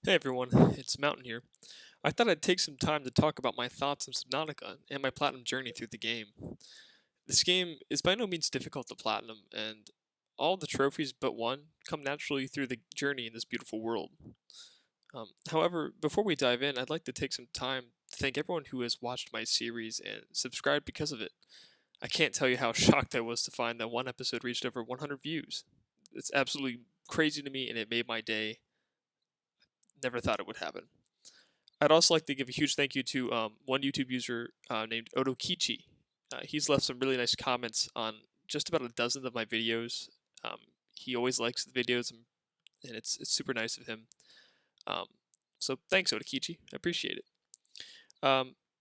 Hey everyone, it's Mountain here. I thought I'd take some time to talk about my thoughts on Subnautica and my platinum journey through the game. This game is by no means difficult to platinum, and all the trophies but one come naturally through the journey in this beautiful world. However, before we dive in, I'd like to take some time to thank everyone who has watched my series and subscribed because of it. I can't tell you how shocked I was to find that one episode reached over 100 views. It's absolutely crazy to me, and it made my day. Never thought it would happen. I'd also like to give a huge thank you to one YouTube user named Otokichi. He's left some really nice comments on just about a dozen of my videos. Um, he always likes the videos, and it's super nice of him. Um, so thanks, Otokichi. I appreciate it.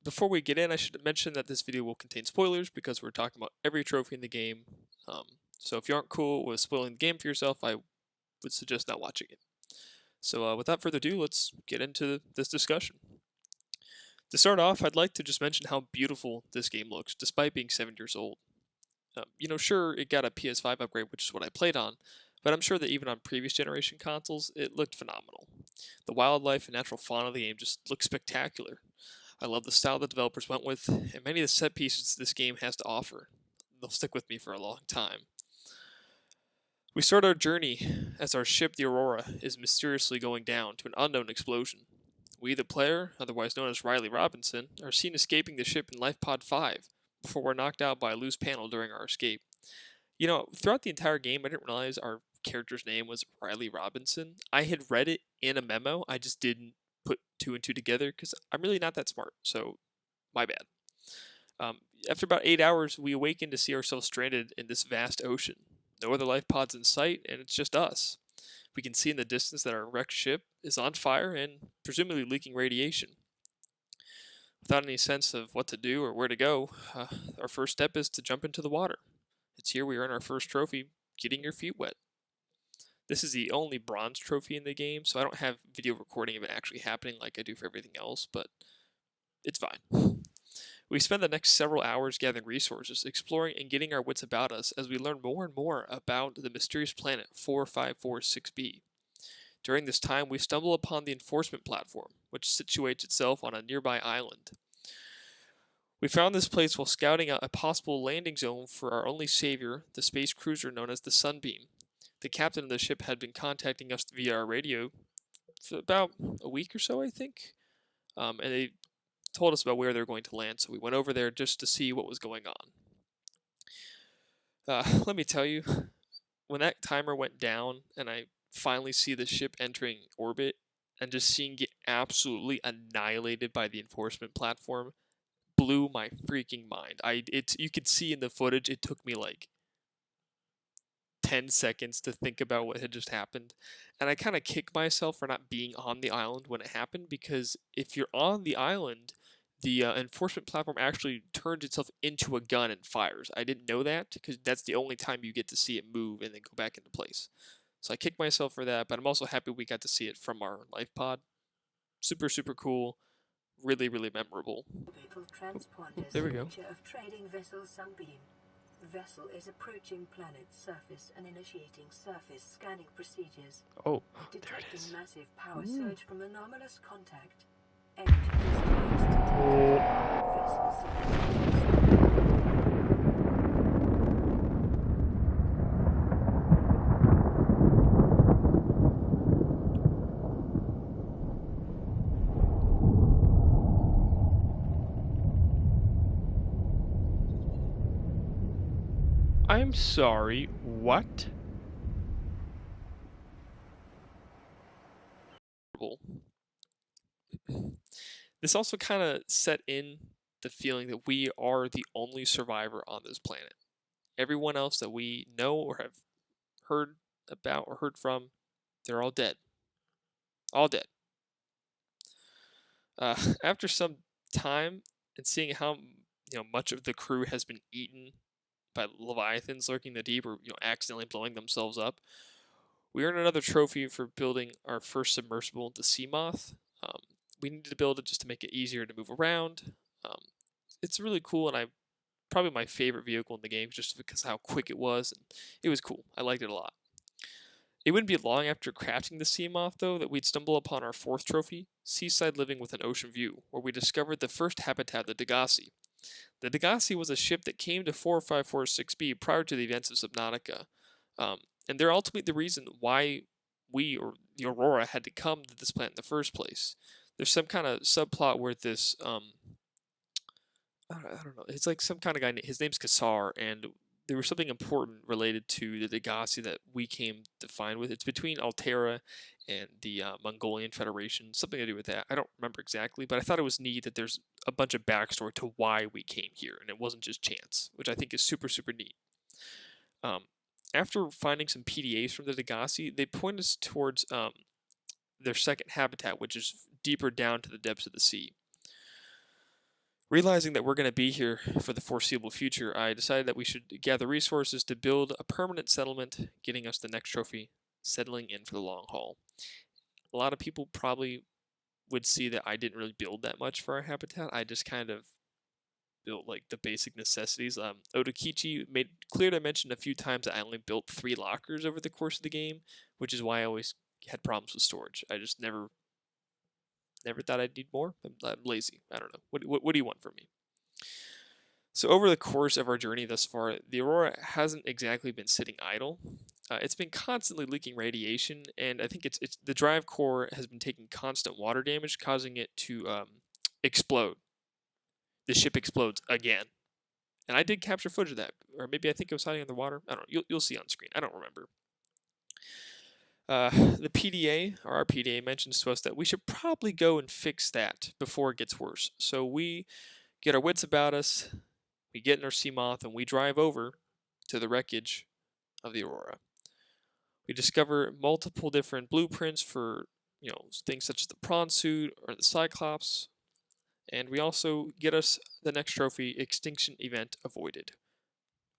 Before we get in, I should mention that this video will contain spoilers because we're talking about every trophy in the game. Um, so if you aren't cool with spoiling the game for yourself, I would suggest not watching it. So without further ado, let's get into this discussion. To start off, I'd like to just mention how beautiful this game looks, despite being 7 years old. Sure, it got a PS5 upgrade, which is what I played on, but I'm sure that even on previous generation consoles, it looked phenomenal. The wildlife and natural fauna of the game just look spectacular. I love the style the developers went with, and many of the set pieces this game has to offer. They'll stick with me for a long time. We start our journey as our ship, the Aurora, is mysteriously going down to an unknown explosion. We, the player, otherwise known as Riley Robinson, are seen escaping the ship in Life Pod 5 before we're knocked out by a loose panel during our escape. Throughout the entire game, I didn't realize our character's name was Riley Robinson. I had read it in a memo, I just didn't put two and two together because I'm really not that smart, so my bad. After about 8 hours, we awaken to see ourselves stranded in this vast ocean. No other life pods in sight, and it's just us. We can see in the distance that our wrecked ship is on fire and presumably leaking radiation. Without any sense of what to do or where to go, our first step is to jump into the water. It's here we earn our first trophy, getting your feet wet. This is the only bronze trophy in the game, so I don't have video recording of it actually happening like I do for everything else, but it's fine. We spend the next several hours gathering resources, exploring, and getting our wits about us as we learn more and more about the mysterious planet 4546b. During this time, we stumble upon the enforcement platform, which situates itself on a nearby island. We found this place while scouting out a possible landing zone for our only savior, the space cruiser known as the Sunbeam. The captain of the ship had been contacting us via our radio for about a week or so, I think, and they told us about where they were going to land, so we went over there just to see what was going on. Let me tell you, when that timer went down and I finally see the ship entering orbit and just seeing it absolutely annihilated by the enforcement platform blew my freaking mind. You could see in the footage it took me like 10 seconds to think about what had just happened. And I kind of kick myself for not being on the island when it happened because if you're on the island, the enforcement platform actually turns itself into a gun and fires. I didn't know that because that's the only time you get to see it move and then go back into place. So I kicked myself for that, but I'm also happy we got to see it from our life pod. Super, super cool. Really, really memorable. There we go. Of trading vessel Sunbeam. The vessel is approaching planet's surface and initiating surface scanning procedures. Oh, Detecting there it is. massive power surge from anomalous contact. Energy discharge detected. Vessel surface. I'm sorry, what? This also kind of set in the feeling that we are the only survivor on this planet. Everyone else that we know or have heard about or heard from, they're all dead. All dead. After some time and seeing how much of the crew has been eaten by leviathans lurking in the deep or accidentally blowing themselves up, we earned another trophy for building our first submersible, the Sea Moth. Um, we needed to build it just to make it easier to move around. Um, it's really cool, and probably my favorite vehicle in the game just because of how quick it was, and it was cool. I liked it a lot. It wouldn't be long after crafting the sea moth, though, that we'd stumble upon our fourth trophy, Seaside Living with an Ocean View, where we discovered the first habitat, the Degassi. The Degassi was a ship that came to 4546b prior to the events of Subnautica, um, and they're ultimately the reason why we, or the Aurora, had to come to this planet in the first place. There's some kind of subplot where this, I don't know, it's like some kind of guy, his name's Kassar, and there was something important related to the Degassi that we came to find with. It's between Altera and the Mongolian Federation, something to do with that. I don't remember exactly, but I thought it was neat that there's a bunch of backstory to why we came here, and it wasn't just chance, which I think is super, super neat. Um, After finding some PDAs from the Degassi, they point us towards their second habitat, which is deeper down to the depths of the sea. Realizing that we're going to be here for the foreseeable future, I decided that we should gather resources to build a permanent settlement, getting us the next trophy, settling in for the long haul. A lot of people probably would see that I didn't really build that much for our habitat. I just kind of built like the basic necessities. Otokichi made clear to mention a few times that I only built 3 lockers over the course of the game, which is why I always had problems with storage. I just never thought I'd need more. I'm lazy. I don't know. What do you want from me? So over the course of our journey thus far, the Aurora hasn't exactly been sitting idle. It's been constantly leaking radiation, and I think it's the drive core has been taking constant water damage, causing it to explode. The ship explodes again, and I did capture footage of that, or maybe I think it was hiding underwater. I don't know. You'll see on screen. I don't remember. The PDA, or our PDA, mentions to us that we should probably go and fix that before it gets worse. So we get our wits about us, we get in our Seamoth, and we drive over to the wreckage of the Aurora. We discover multiple different blueprints for, things such as the prawn suit or the Cyclops, and we also get us the next trophy, Extinction Event Avoided,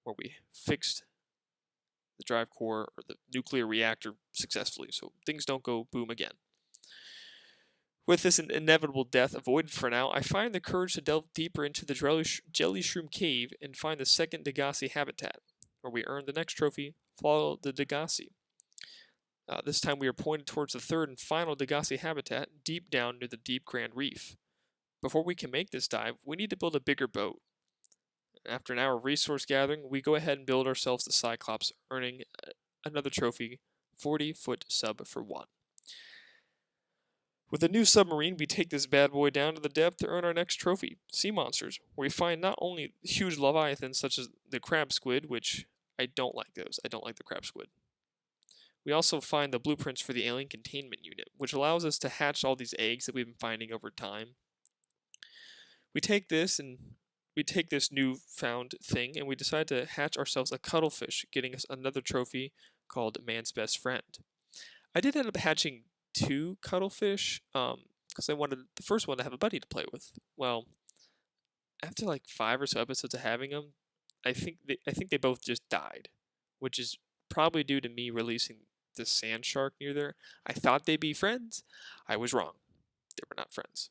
where we fixed the drive core or the nuclear reactor successfully, so things don't go boom again. With this inevitable death avoided for now, I find the courage to delve deeper into the Jelly Shroom Cave and find the second Degassi habitat, where we earn the next trophy, Follow the Degassi. This time we are pointed towards the third and final Degassi habitat, deep down near the Deep Grand Reef. Before we can make this dive, we need to build a bigger boat. After an hour of resource gathering, we go ahead and build ourselves the Cyclops, earning another trophy, 40-foot sub for 1. With a new submarine, we take this bad boy down to the depth to earn our next trophy, Sea Monsters, where we find not only huge leviathans such as the crab squid, which I don't like those. I don't like the crab squid. We also find the blueprints for the alien containment unit, which allows us to hatch all these eggs that we've been finding over time. We take this newfound thing and we decide to hatch ourselves a cuttlefish, getting us another trophy called Man's Best Friend. I did end up hatching 2 cuttlefish because I wanted the first one to have a buddy to play with. Well, after like 5 or so episodes of having them, I think they both just died, which is probably due to me releasing the sand shark near there. I thought they'd be friends. I was wrong. They were not friends.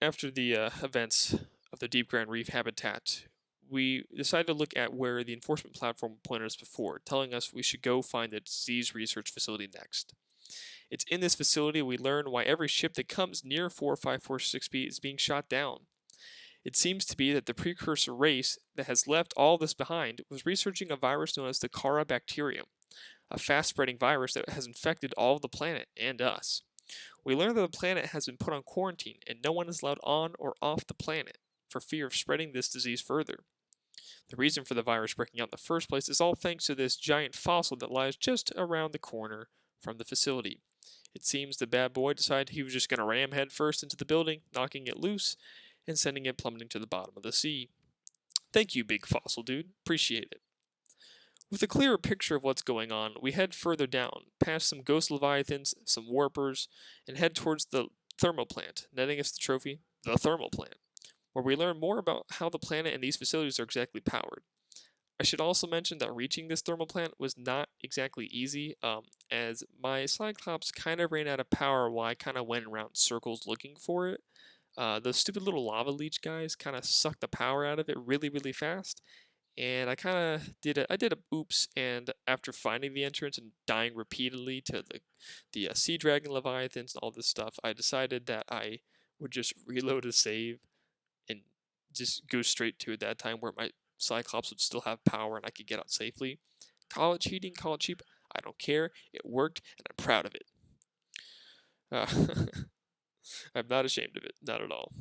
After the events of the Deep Grand Reef habitat, we decided to look at where the enforcement platform pointed us before, telling us we should go find the disease research facility next. It's in this facility we learn why every ship that comes near 4546b is being shot down. It seems to be that the precursor race that has left all this behind was researching a virus known as the Kara bacterium, a fast-spreading virus that has infected all of the planet and us. We learn that the planet has been put on quarantine and no one is allowed on or off the planet for fear of spreading this disease further. The reason for the virus breaking out in the first place is all thanks to this giant fossil that lies just around the corner from the facility. It seems the bad boy decided he was just going to ram head first into the building, knocking it loose and sending it plummeting to the bottom of the sea. Thank you, big fossil dude. Appreciate it. With a clearer picture of what's going on, we head further down, past some ghost leviathans, some warpers, and head towards the thermal plant, netting us the trophy, the thermal plant, where we learn more about how the planet and these facilities are exactly powered. I should also mention that reaching this thermal plant was not exactly easy, as my Cyclops kind of ran out of power while I kind of went around circles looking for it. Those stupid little lava leech guys kind of sucked the power out of it really, really fast, and I kind of did a oops, and after finding the entrance and dying repeatedly to the sea dragon leviathans and all this stuff, I decided that I would just reload a save and just go straight to it that time where my Cyclops would still have power and I could get out safely. Call it cheating, call it cheap. I don't care. It worked, and I'm proud of it. I'm not ashamed of it, not at all.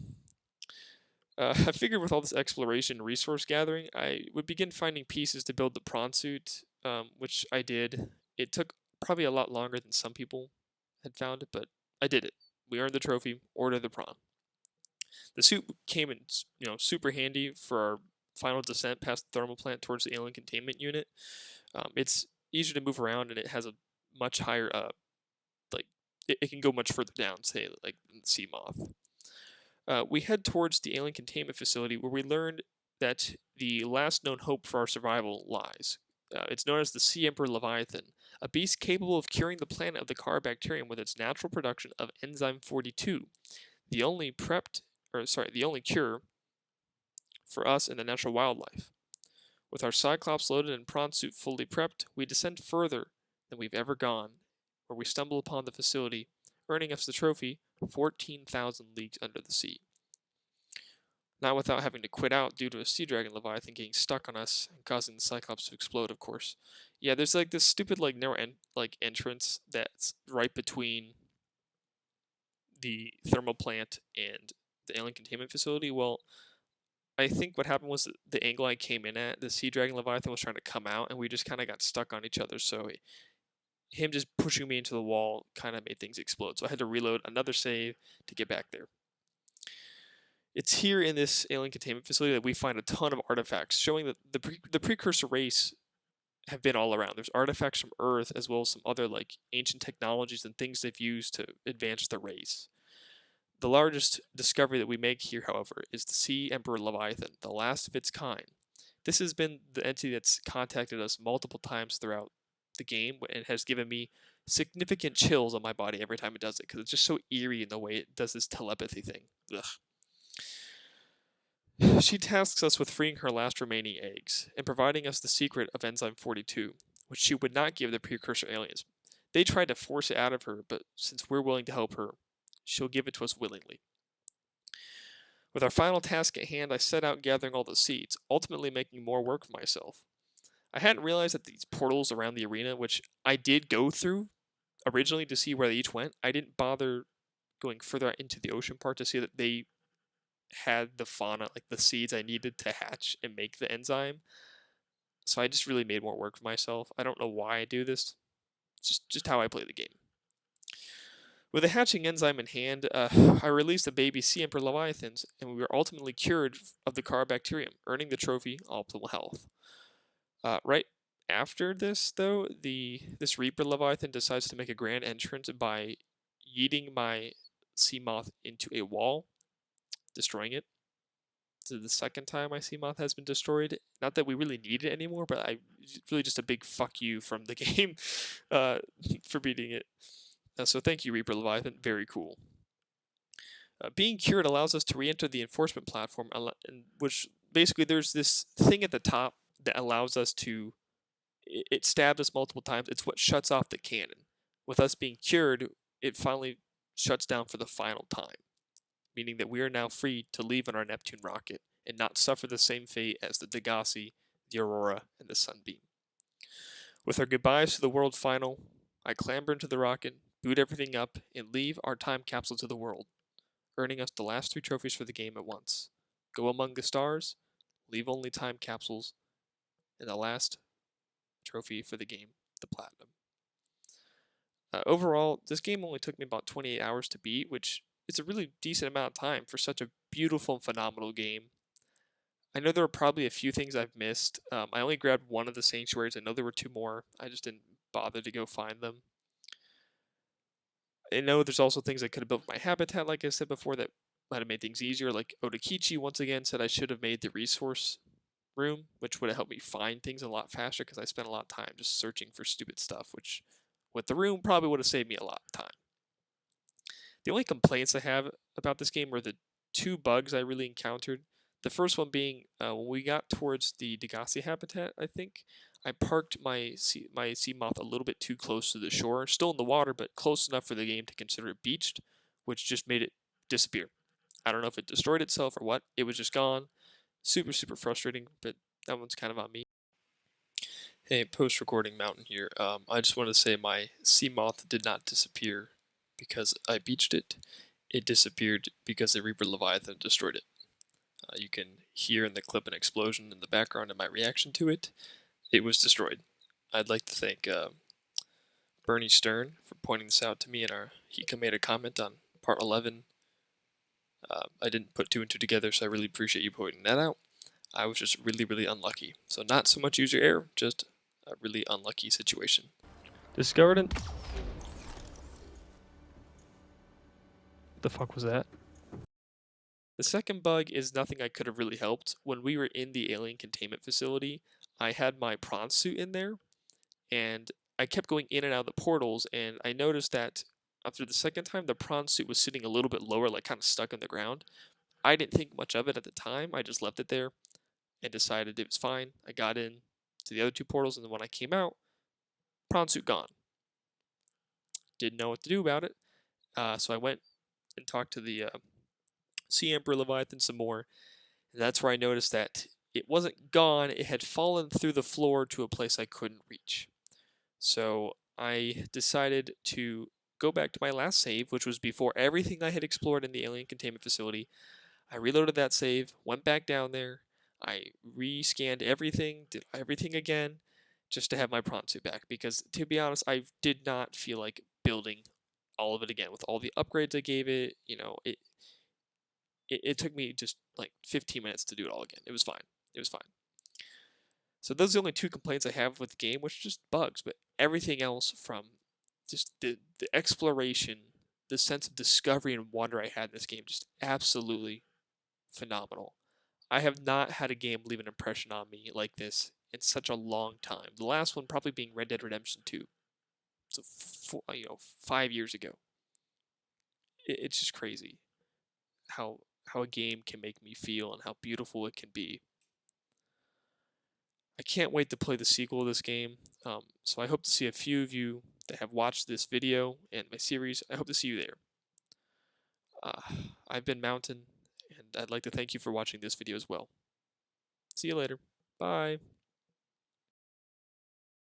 I figured with all this exploration and resource gathering, I would begin finding pieces to build the prawn suit, which I did. It took probably a lot longer than some people had found it, but I did it. We earned the trophy, ordered the prawn. The suit came in, super handy for our final descent past the thermal plant towards the alien containment unit. It's easier to move around, and it has a much higher, like, it can go much further down, say, like the sea moth. We head towards the alien containment facility where we learned that the last known hope for our survival lies. It's known as the Sea Emperor Leviathan, a beast capable of curing the planet of the car bacterium with its natural production of enzyme 42, the only the only cure for us and the natural wildlife. With our Cyclops loaded and prawn suit fully prepped, we descend further than we've ever gone, where we stumble upon the facility, earning us the trophy 14,000 leagues under the sea. Not without having to quit out due to a sea dragon leviathan getting stuck on us and causing the Cyclops to explode, of course. Yeah, there's like this stupid narrow entrance that's right between the thermal plant and the alien containment facility. Well, I think what happened was the angle I came in at, the sea dragon leviathan was trying to come out, and we just kind of got stuck on each other. So him just pushing me into the wall kind of made things explode. So I had to reload another save to get back there. It's here in this alien containment facility that we find a ton of artifacts showing that the precursor race have been all around. There's artifacts from Earth as well as some other ancient technologies and things they've used to advance the race. The largest discovery that we make here, however, is the Sea Emperor Leviathan, the last of its kind. This has been the entity that's contacted us multiple times throughout the game and has given me significant chills on my body every time it does it because it's just so eerie in the way it does this telepathy thing. Ugh. She tasks us with freeing her last remaining eggs and providing us the secret of Enzyme 42, which she would not give the precursor aliens. They tried to force it out of her, but since we're willing to help her, she'll give it to us willingly. With our final task at hand, I set out gathering all the seeds, ultimately making more work for myself. I hadn't realized that these portals around the arena, which I did go through originally to see where they each went, I didn't bother going further into the ocean part to see that they had the fauna, like the seeds I needed to hatch and make the enzyme. So I just really made more work for myself. I don't know why I do this. It's just how I play the game. With a hatching enzyme in hand, I released the baby Sea Emperor Leviathans, and we were ultimately cured of the car bacterium, earning the trophy Optimal Health. Right after this, though, this Reaper Leviathan decides to make a grand entrance by yeeting my sea moth into a wall, destroying it. This is the second time my sea moth has been destroyed. Not that we really need it anymore, but it's really just a big fuck you from the game for beating it. So thank you, Reaper Leviathan. Very cool. Being cured allows us to re-enter the enforcement platform, which basically there's this thing at the top that allows us to. It stabbed us multiple times. It's what shuts off the cannon. With us being cured, it finally shuts down for the final time, meaning that we are now free to leave on our Neptune rocket and not suffer the same fate as the Degassi, the Aurora, and the Sunbeam. With our goodbyes to the world final, I clamber into the rocket, boot everything up, and leave our time capsule to the world, earning us the last 3 trophies for the game at once. Go among the stars, leave only time capsules, and the last trophy for the game, the Platinum. Overall, this game only took me about 28 hours to beat, which is a really decent amount of time for such a beautiful and phenomenal game. I know there are probably a few things I've missed. I only grabbed one of the sanctuaries. I know there were 2 more. I just didn't bother to go find them. I know there's also things I could have built my habitat, like I said before, that might have made things easier. Like Otokichi, once again, said I should have made the resource room, which would have helped me find things a lot faster because I spent a lot of time just searching for stupid stuff, which with the room probably would have saved me a lot of time. The only complaints I have about this game were the 2 bugs I really encountered. The first one being when we got towards the Degassi habitat, I think I parked my sea moth a little bit too close to the shore, still in the water, but close enough for the game to consider it beached, which just made it disappear. I don't know if it destroyed itself or what. It was just gone. Super, super frustrating, but that one's kind of on me. Hey, post-recording Mountain here. I just wanted to say my sea moth did not disappear because I beached it. It disappeared because the Reaper Leviathan destroyed it. You can hear in the clip an explosion in the background and my reaction to it. It was destroyed. I'd like to thank Bernie Stern for pointing this out to me, and he made a comment on part 11. I didn't put two and two together, so I really appreciate you pointing that out. I was just really, really unlucky. So not so much user error, just a really unlucky situation. Discovered it. What the fuck was that? The second bug is nothing I could have really helped. When we were in the alien containment facility, I had my prawn suit in there, and I kept going in and out of the portals, and I noticed that after the second time, the prawn suit was sitting a little bit lower, like kind of stuck on the ground. I didn't think much of it at the time. I just left it there and decided it was fine. I got in to the other two portals, and then when I came out, prawn suit gone. Didn't know what to do about it, so I went and talked to the Sea Emperor Leviathan some more, and that's where I noticed that it wasn't gone, it had fallen through the floor to a place I couldn't reach. So I decided to go back to my last save, which was before everything I had explored in the alien containment facility. I reloaded that save, went back down there, I rescanned everything, did everything again, just to have my prawn suit back, because to be honest, I did not feel like building all of it again with all the upgrades I gave it. It took me just like 15 minutes to do it all again. It was fine. It was fine. So those are the only two complaints I have with the game, which are just bugs, but everything else from just the exploration, the sense of discovery and wonder I had in this game, just absolutely phenomenal. I have not had a game leave an impression on me like this in such a long time. The last one probably being Red Dead Redemption 2. So 5 years ago. It's just crazy how a game can make me feel and how beautiful it can be. I can't wait to play the sequel of this game. So I hope to see a few of you that have watched this video and my series. I hope to see you there. Uh, I've been Mountain, and I'd like to thank you for watching this video as well. See you later. Bye.